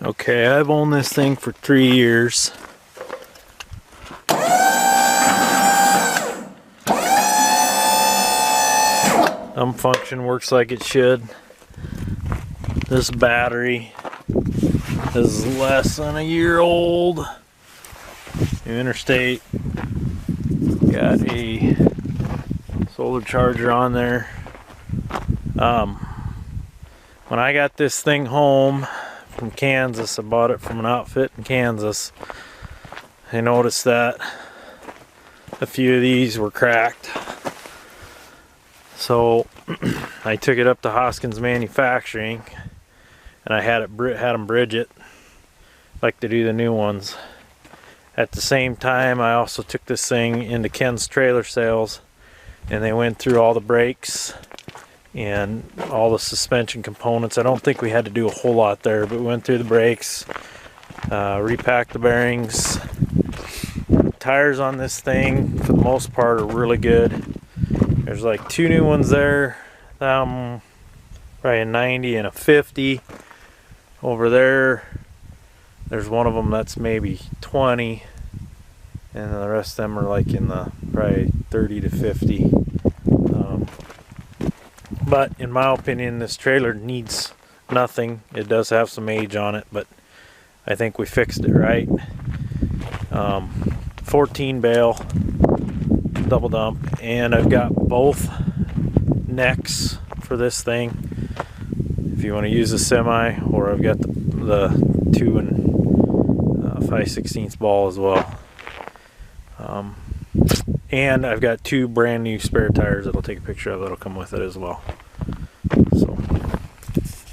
Okay, I've owned this thing for 3 years. Function works like it should. This battery is less than a year old. New Interstate. Got a solar charger on there. When I got this thing home from Kansas, I bought it from an outfit in Kansas. I noticed that a few of these were cracked. So I took it up to Hoskins Manufacturing and I had them bridge it like they do the new ones. At the same time, I also took this thing into Ken's trailer sales and they went through all the brakes and all the suspension components. I don't think we had to do a whole lot there, but we went through the brakes, repacked the bearings. Tires on this thing, for the most part, are really good. There's like 2 new ones there, probably a 90 and a 50. Over there, there's one of them that's maybe 20, and the rest of them are like in the probably 30 to 50. But in my opinion, this trailer needs nothing. It does have some age on it, but I think we fixed it right. 14 Bale double dump, and I've got both necks for this thing if you want to use a semi, or I've got the 2 and 5/16 ball as well. And I've got 2 brand new spare tires that I'll take a picture of that'll come with it as well.